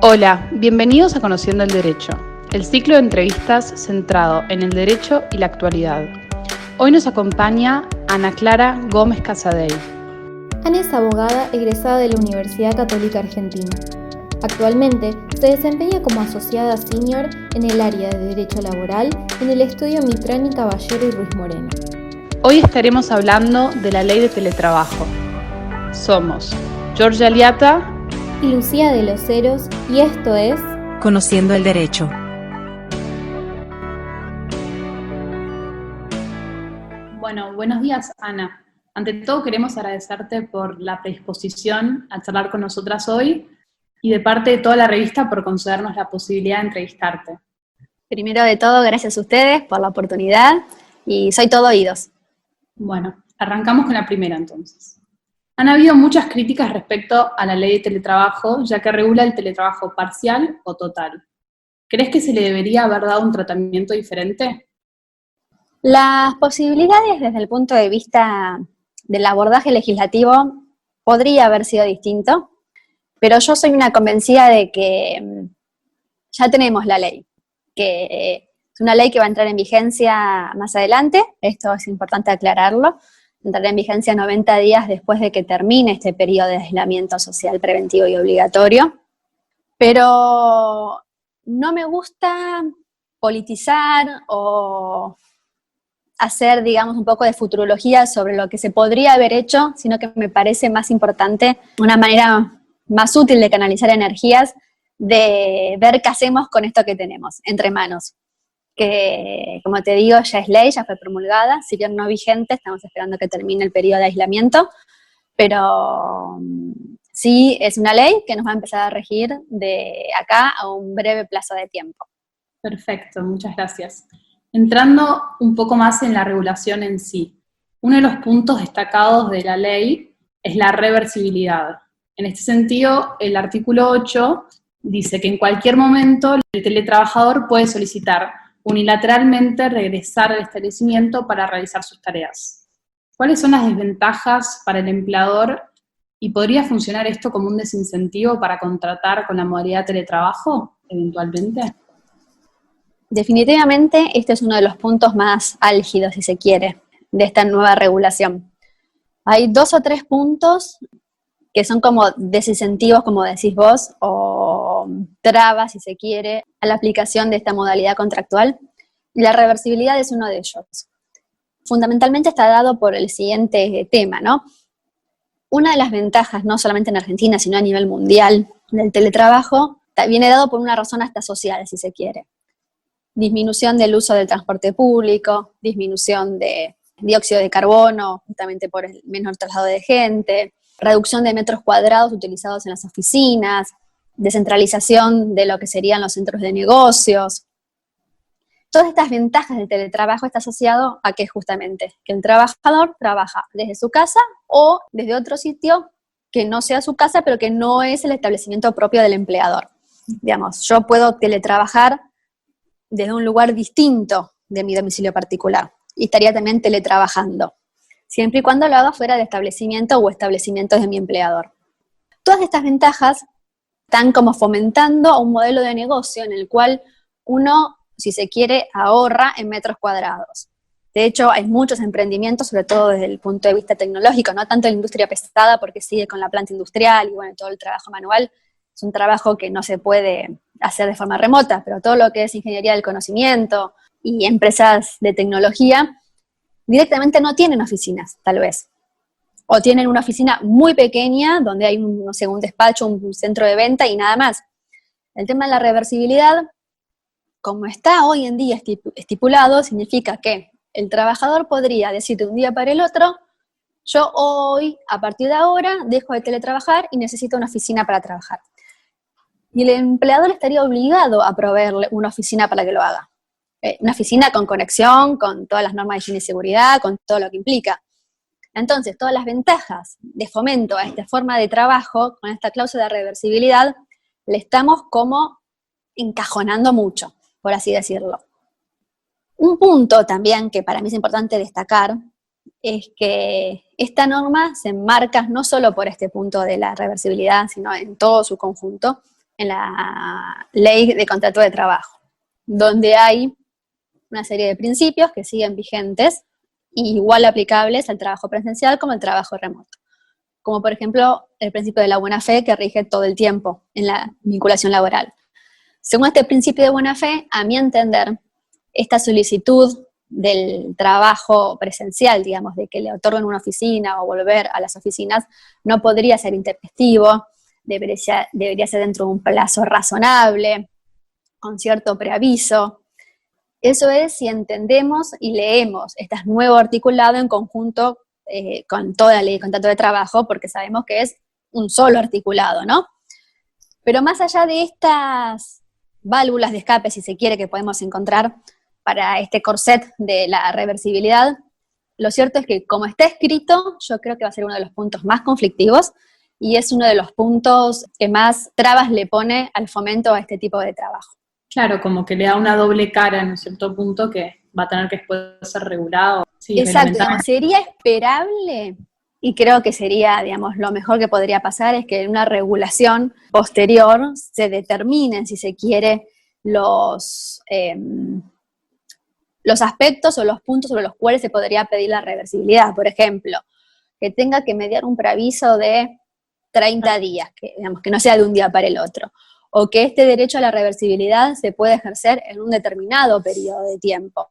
Hola, bienvenidos a Conociendo el Derecho, el ciclo de entrevistas centrado en el derecho y la actualidad. Hoy nos acompaña Ana Clara Gómez Casadei. Ana es abogada egresada de la Universidad Católica Argentina. Actualmente se desempeña como asociada senior en el área de Derecho Laboral en el estudio Mitrani Caballero y Ruiz Moreno. Hoy estaremos hablando de la ley de teletrabajo. Somos Georgia Aliata y Lucía de los Heros, y esto es Conociendo el Derecho. Bueno, buenos días, Ana. Ante todo queremos agradecerte por la predisposición a charlar con nosotras hoy y de parte de toda la revista por concedernos la posibilidad de entrevistarte. Primero de todo, gracias a ustedes por la oportunidad y soy todo oídos. Bueno, arrancamos con la primera entonces. Han habido muchas críticas respecto a la ley de teletrabajo, ya que regula el teletrabajo parcial o total. ¿Crees que se le debería haber dado un tratamiento diferente? Las posibilidades desde el punto de vista del abordaje legislativo podría haber sido distinto, pero yo soy una convencida de que ya tenemos la ley, que es una ley que va a entrar en vigencia más adelante, esto es importante aclararlo. Entrará en vigencia 90 días después de que termine este periodo de aislamiento social preventivo y obligatorio. Pero no me gusta politizar o hacer, digamos, un poco de futurología sobre lo que se podría haber hecho, sino que me parece más importante, una manera más útil de canalizar energías, de ver qué hacemos con esto que tenemos entre manos. Que, como te digo, ya es ley, ya fue promulgada, si bien no vigente, estamos esperando que termine el periodo de aislamiento, pero sí es una ley que nos va a empezar a regir de acá a un breve plazo de tiempo. Perfecto, muchas gracias. Entrando un poco más en la regulación en sí, uno de los puntos destacados de la ley es la reversibilidad. En este sentido, el artículo 8 dice que en cualquier momento el teletrabajador puede solicitar unilateralmente regresar al establecimiento para realizar sus tareas. ¿Cuáles son las desventajas para el empleador y podría funcionar esto como un desincentivo para contratar con la modalidad de teletrabajo eventualmente? Definitivamente este es uno de los puntos más álgidos, si se quiere, de esta nueva regulación. Hay 2 o 3 puntos que son como desincentivos, como decís vos, o trabas, si se quiere, a la aplicación de esta modalidad contractual. Y la reversibilidad es uno de ellos. Fundamentalmente está dado por el siguiente tema, ¿no? Una de las ventajas, no solamente en Argentina, sino a nivel mundial, del teletrabajo, viene dado por una razón hasta social, si se quiere. Disminución del uso del transporte público, disminución de dióxido de carbono, justamente por el menor traslado de gente, reducción de metros cuadrados utilizados en las oficinas, descentralización de lo que serían los centros de negocios. Todas estas ventajas del teletrabajo está asociado a que justamente que el trabajador trabaja desde su casa o desde otro sitio que no sea su casa, pero que no es el establecimiento propio del empleador. Digamos, yo puedo teletrabajar desde un lugar distinto de mi domicilio particular y estaría también teletrabajando, siempre y cuando lo haga fuera del establecimiento o establecimientos de mi empleador. Todas estas ventajas están como fomentando un modelo de negocio en el cual uno, si se quiere, ahorra en metros cuadrados. De hecho, hay muchos emprendimientos, sobre todo desde el punto de vista tecnológico, no tanto la industria pesada, porque sigue con la planta industrial y bueno, todo el trabajo manual es un trabajo que no se puede hacer de forma remota, pero todo lo que es ingeniería del conocimiento y empresas de tecnología directamente no tienen oficinas, tal vez. O tienen una oficina muy pequeña donde hay un despacho, un centro de venta y nada más. El tema de la reversibilidad, como está hoy en día estipulado, significa que el trabajador podría decir de un día para el otro, yo hoy, a partir de ahora, dejo de teletrabajar y necesito una oficina para trabajar. Y el empleador estaría obligado a proveerle una oficina para que lo haga. Una oficina con conexión, con todas las normas de higiene y seguridad, con todo lo que implica. Entonces, todas las ventajas de fomento a esta forma de trabajo, con esta cláusula de reversibilidad, le estamos como encajonando mucho, por así decirlo. Un punto también que para mí es importante destacar es que esta norma se enmarca no solo por este punto de la reversibilidad, sino en todo su conjunto, en la ley de contrato de trabajo, donde hay una serie de principios que siguen vigentes y igual aplicables al trabajo presencial como al trabajo remoto. Como por ejemplo el principio de la buena fe que rige todo el tiempo en la vinculación laboral. Según este principio de buena fe, a mi entender, esta solicitud del trabajo presencial, digamos, de que le otorguen una oficina o volver a las oficinas, no podría ser intempestivo, debería ser dentro de un plazo razonable, con cierto preaviso. Eso es si entendemos y leemos este nuevo articulado en conjunto con toda la ley de contrato de trabajo, porque sabemos que es un solo articulado, ¿no? Pero más allá de estas válvulas de escape, si se quiere, que podemos encontrar para este corset de la reversibilidad, lo cierto es que como está escrito, yo creo que va a ser uno de los puntos más conflictivos y es uno de los puntos que más trabas le pone al fomento a este tipo de trabajo. Claro, como que le da una doble cara en un cierto punto que va a tener que después ser regulado. Sí, exacto, digamos, sería esperable, y creo que sería, digamos, lo mejor que podría pasar es que en una regulación posterior se determinen, si se quiere, los aspectos o los puntos sobre los cuales se podría pedir la reversibilidad. Por ejemplo, que tenga que mediar un preaviso de 30 días, que, digamos, que no sea de un día para el otro, o que este derecho a la reversibilidad se puede ejercer en un determinado periodo de tiempo.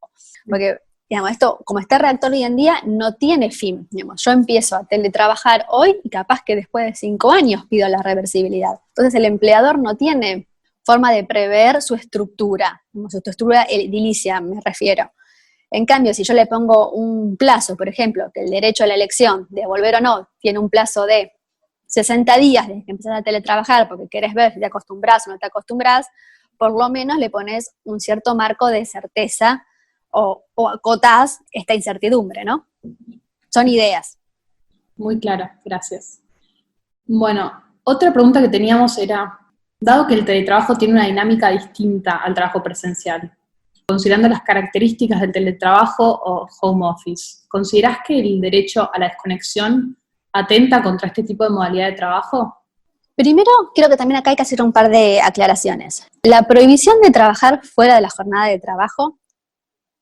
Porque, digamos, esto, como está redactado hoy en día, no tiene fin. Digamos, yo empiezo a teletrabajar hoy y capaz que después de 5 años pido la reversibilidad. Entonces el empleador no tiene forma de prever su estructura edilicia, me refiero. En cambio, si yo le pongo un plazo, por ejemplo, que el derecho a la elección de volver o no tiene un plazo de 60 días desde que empezás a teletrabajar porque querés ver si te acostumbras o no te acostumbras, por lo menos le pones un cierto marco de certeza o acotás esta incertidumbre, ¿no? Son ideas. Muy claro, gracias. Bueno, otra pregunta que teníamos era, dado que el teletrabajo tiene una dinámica distinta al trabajo presencial, considerando las características del teletrabajo o home office, ¿considerás que el derecho a la desconexión atenta contra este tipo de modalidad de trabajo? Primero, creo que también acá hay que hacer un par de aclaraciones. La prohibición de trabajar fuera de la jornada de trabajo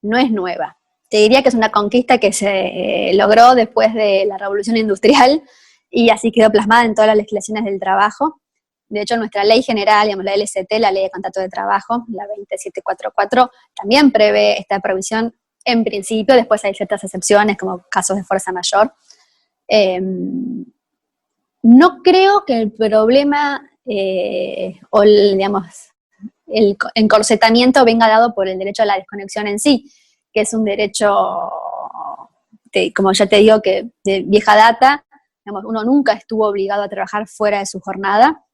no es nueva. Te diría que es una conquista que se logró después de la Revolución Industrial y así quedó plasmada en todas las legislaciones del trabajo. De hecho, nuestra ley general, digamos, la LST, la Ley de Contrato de Trabajo, la 20744, también prevé esta prohibición en principio, después hay ciertas excepciones como casos de fuerza mayor. No creo que el problema o el encorsetamiento venga dado por el derecho a la desconexión en sí, que es un derecho, como ya te digo, que de vieja data, digamos, uno nunca estuvo obligado a trabajar fuera de su jornada,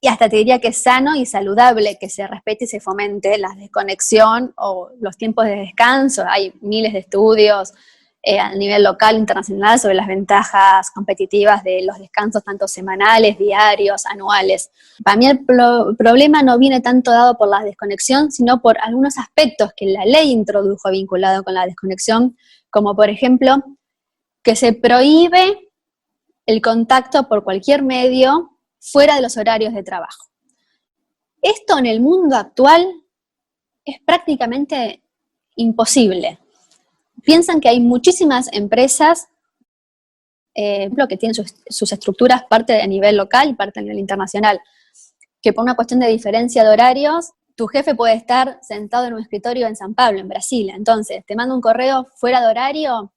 y hasta te diría que es sano y saludable que se respete y se fomente la desconexión o los tiempos de descanso. Hay miles de estudios a nivel local, internacional, sobre las ventajas competitivas de los descansos tanto semanales, diarios, anuales. Para mí el problema no viene tanto dado por la desconexión, sino por algunos aspectos que la ley introdujo vinculado con la desconexión, como por ejemplo, que se prohíbe el contacto por cualquier medio fuera de los horarios de trabajo. Esto en el mundo actual es prácticamente imposible. Piensan que hay muchísimas empresas que tienen sus estructuras, parte a nivel local y parte a nivel internacional, que por una cuestión de diferencia de horarios, tu jefe puede estar sentado en un escritorio en San Pablo, en Brasil. Entonces, te manda un correo fuera de horario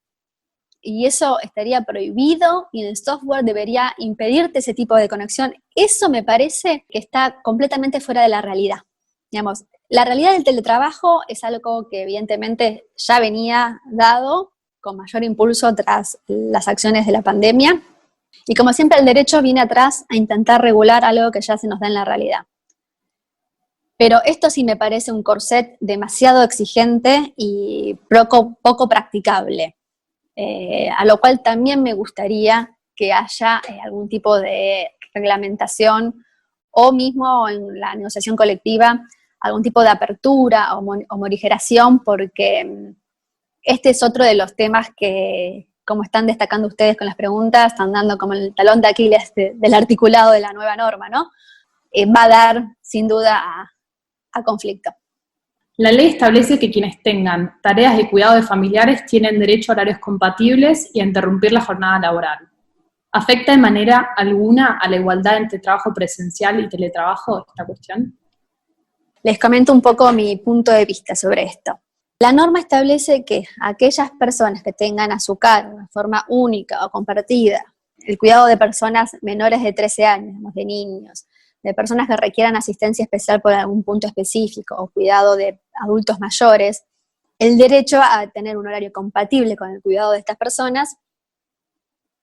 y eso estaría prohibido y el software debería impedirte ese tipo de conexión. Eso me parece que está completamente fuera de la realidad. Digamos, la realidad del teletrabajo es algo que evidentemente ya venía dado con mayor impulso tras las acciones de la pandemia y como siempre el derecho viene atrás a intentar regular algo que ya se nos da en la realidad. Pero esto sí me parece un corset demasiado exigente y poco practicable. A lo cual también me gustaría que haya algún tipo de reglamentación o mismo en la negociación colectiva algún tipo de apertura o morigeración, porque este es otro de los temas que, como están destacando ustedes con las preguntas, están dando como el talón de Aquiles del articulado de la nueva norma, ¿no? va a dar sin duda a conflicto. La ley establece que quienes tengan tareas de cuidado de familiares tienen derecho a horarios compatibles y a interrumpir la jornada laboral. ¿Afecta de manera alguna a la igualdad entre trabajo presencial y teletrabajo esta cuestión? Les comento un poco mi punto de vista sobre esto. La norma establece que aquellas personas que tengan a su cargo de forma única o compartida el cuidado de personas menores de 13 años, de niños, de personas que requieran asistencia especial por algún punto específico o cuidado de adultos mayores, el derecho a tener un horario compatible con el cuidado de estas personas,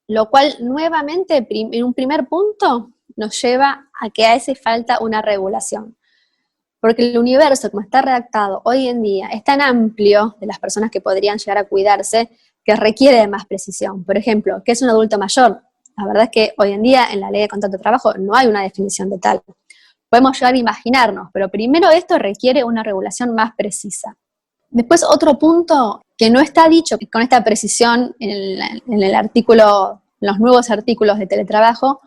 lo cual nuevamente en un primer punto nos lleva a que hace falta una regulación. Porque el universo, como está redactado hoy en día, es tan amplio de las personas que podrían llegar a cuidarse que requiere de más precisión. Por ejemplo, ¿qué es un adulto mayor? La verdad es que hoy en día en la ley de contrato de trabajo no hay una definición de tal. Podemos llegar a imaginarnos, pero primero esto requiere una regulación más precisa. Después otro punto que no está dicho con esta precisión en el artículo, en los nuevos artículos de teletrabajo,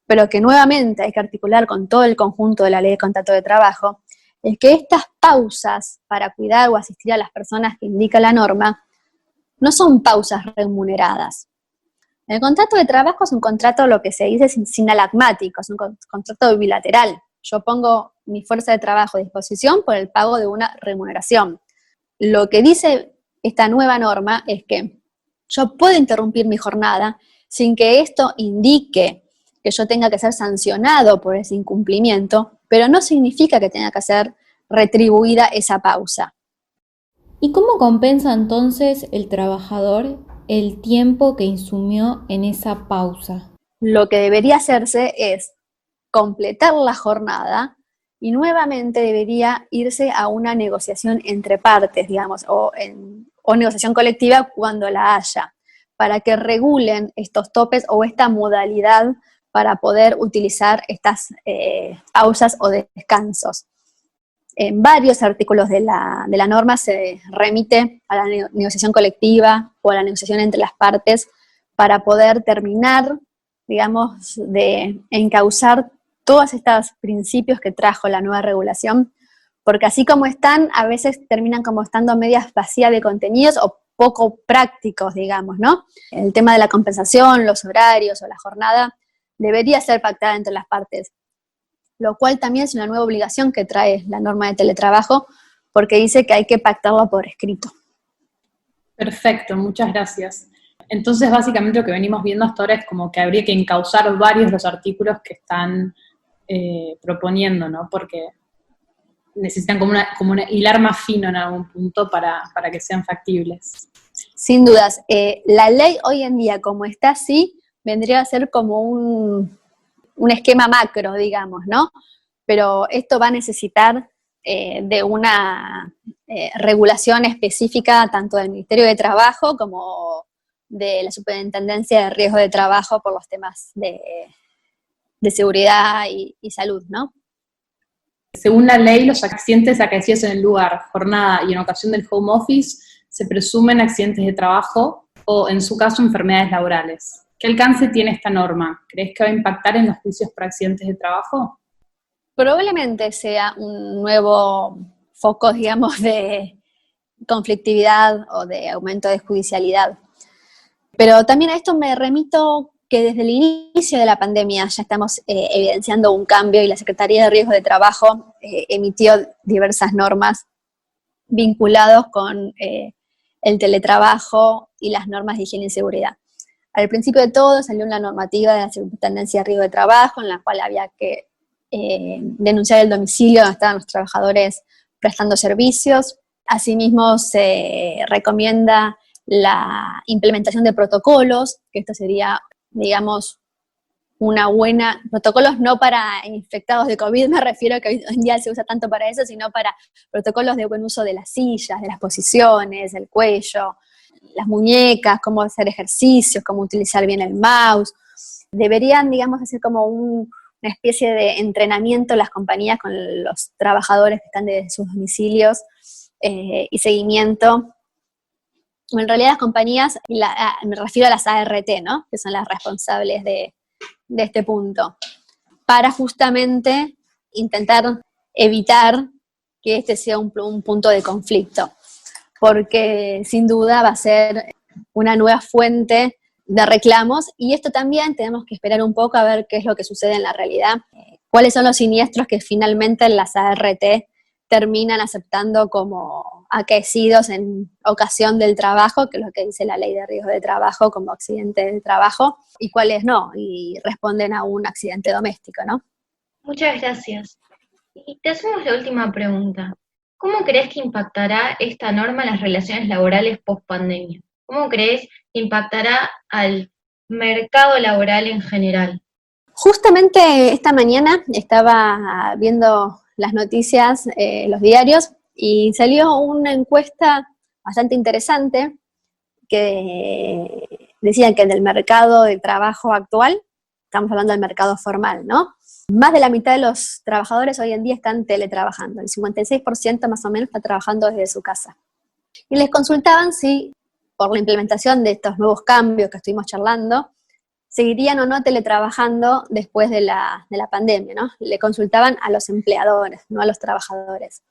pero que nuevamente hay que articular con todo el conjunto de la ley de contrato de trabajo, es que estas pausas para cuidar o asistir a las personas que indica la norma no son pausas remuneradas. El contrato de trabajo es un contrato, lo que se dice, sinalagmático, es un contrato bilateral. Yo pongo mi fuerza de trabajo a disposición por el pago de una remuneración. Lo que dice esta nueva norma es que yo puedo interrumpir mi jornada sin que esto indique que yo tenga que ser sancionado por ese incumplimiento, pero no significa que tenga que ser retribuida esa pausa. ¿Y cómo compensa entonces el trabajador el tiempo que insumió en esa pausa? Lo que debería hacerse es completar la jornada y nuevamente debería irse a una negociación entre partes, digamos, o negociación colectiva cuando la haya, para que regulen estos topes o esta modalidad para poder utilizar estas pausas o descansos. En varios artículos de la norma se remite a la negociación colectiva o a la negociación entre las partes para poder terminar, digamos, de encauzar todos estos principios que trajo la nueva regulación, porque así como están, a veces terminan como estando medias vacías de contenidos o poco prácticos, digamos, ¿no? El tema de la compensación, los horarios o la jornada debería ser pactada entre las partes, lo cual también es una nueva obligación que trae la norma de teletrabajo, porque dice que hay que pactarlo por escrito. Perfecto, muchas gracias. Entonces, básicamente lo que venimos viendo hasta ahora es como que habría que encauzar varios de los artículos que están proponiendo, ¿no? Porque necesitan como hilar más fino en algún punto para que sean factibles. Sin dudas. La ley hoy en día, como está así, vendría a ser como un esquema macro, digamos, ¿no? Pero esto va a necesitar de una regulación específica tanto del Ministerio de Trabajo como de la Superintendencia de Riesgo de Trabajo por los temas de seguridad y salud, ¿no? Según la ley, los accidentes acaecidos en el lugar, jornada y en ocasión del home office se presumen accidentes de trabajo o, en su caso, enfermedades laborales. ¿Qué alcance tiene esta norma? ¿Crees que va a impactar en los juicios por accidentes de trabajo? Probablemente sea un nuevo foco, digamos, de conflictividad o de aumento de judicialidad. Pero también a esto me remito que desde el inicio de la pandemia ya estamos evidenciando un cambio y la Secretaría de Riesgo de Trabajo emitió diversas normas vinculadas con el teletrabajo y las normas de higiene y seguridad. Al principio de todo salió una normativa de la Superintendencia de Riesgo de Trabajo en la cual había que denunciar el domicilio donde estaban los trabajadores prestando servicios. Asimismo se recomienda la implementación de protocolos, que esto sería, digamos, una buena, protocolos no para infectados de COVID, me refiero a que hoy en día se usa tanto para eso, sino para protocolos de buen uso de las sillas, de las posiciones, del cuello, las muñecas, cómo hacer ejercicios, cómo utilizar bien el mouse. Deberían, digamos, hacer como una especie de entrenamiento las compañías con los trabajadores que están de sus domicilios y seguimiento. En realidad las compañías, me refiero a las ART, ¿no? Que son las responsables de este punto, para justamente intentar evitar que este sea un punto de conflicto, porque sin duda va a ser una nueva fuente de reclamos, y esto también tenemos que esperar un poco a ver qué es lo que sucede en la realidad, cuáles son los siniestros que finalmente las ART terminan aceptando como acaecidos en ocasión del trabajo, que es lo que dice la ley de riesgo de trabajo como accidente de trabajo, y cuáles no, y responden a un accidente doméstico, ¿no? Muchas gracias. Y te hacemos la última pregunta. ¿Cómo crees que impactará esta norma en las relaciones laborales post-pandemia? ¿Cómo crees que impactará al mercado laboral en general? Justamente esta mañana estaba viendo las noticias, los diarios, y salió una encuesta bastante interesante que decía que en el mercado de trabajo actual, estamos hablando del mercado formal, ¿no? Más de la mitad de los trabajadores hoy en día están teletrabajando, el 56% más o menos está trabajando desde su casa. Y les consultaban si, por la implementación de estos nuevos cambios que estuvimos charlando, seguirían o no teletrabajando después de la pandemia, ¿no? Le consultaban a los empleadores, no a los trabajadores.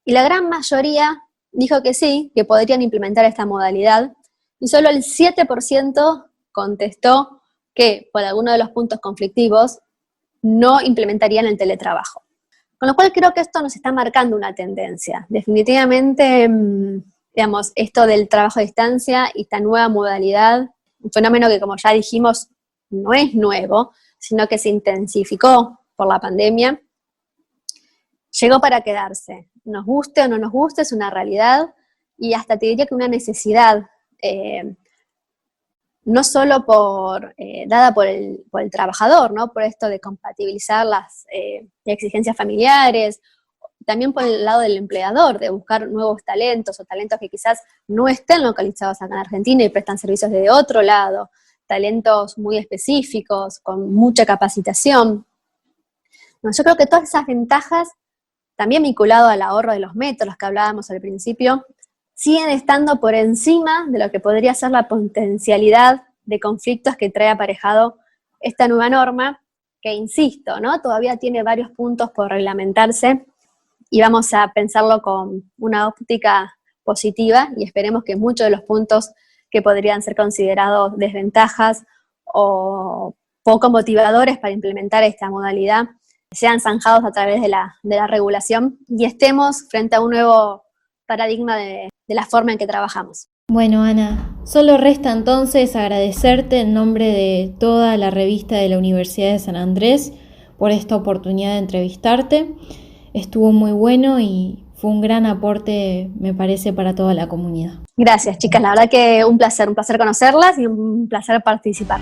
Y la gran mayoría dijo que sí, que podrían implementar esta modalidad, y solo el 7% contestó que, por alguno de los puntos conflictivos, no implementarían el teletrabajo. Con lo cual creo que esto nos está marcando una tendencia. Definitivamente, digamos, esto del trabajo a distancia y esta nueva modalidad, un fenómeno que, como ya dijimos, no es nuevo, sino que se intensificó por la pandemia, llegó para quedarse. Nos guste o no nos guste, es una realidad, y hasta te diría que una necesidad, no solo dada por el trabajador, ¿no? Por esto de compatibilizar las exigencias familiares, también por el lado del empleador, de buscar nuevos talentos, o talentos que quizás no estén localizados acá en Argentina y prestan servicios desde otro lado, talentos muy específicos, con mucha capacitación. No, yo creo que todas esas ventajas, también vinculado al ahorro de los métodos que hablábamos al principio, siguen estando por encima de lo que podría ser la potencialidad de conflictos que trae aparejado esta nueva norma, que insisto, ¿no? Todavía tiene varios puntos por reglamentarse, y vamos a pensarlo con una óptica positiva, y esperemos que muchos de los puntos que podrían ser considerados desventajas o poco motivadores para implementar esta modalidad sean zanjados a través de la regulación, y estemos frente a un nuevo paradigma de la forma en que trabajamos. Bueno, Ana, solo resta entonces agradecerte en nombre de toda la revista de la Universidad de San Andrés por esta oportunidad de entrevistarte. Estuvo muy bueno y fue un gran aporte, me parece, para toda la comunidad. Gracias, chicas, la verdad que un placer conocerlas y un placer participar.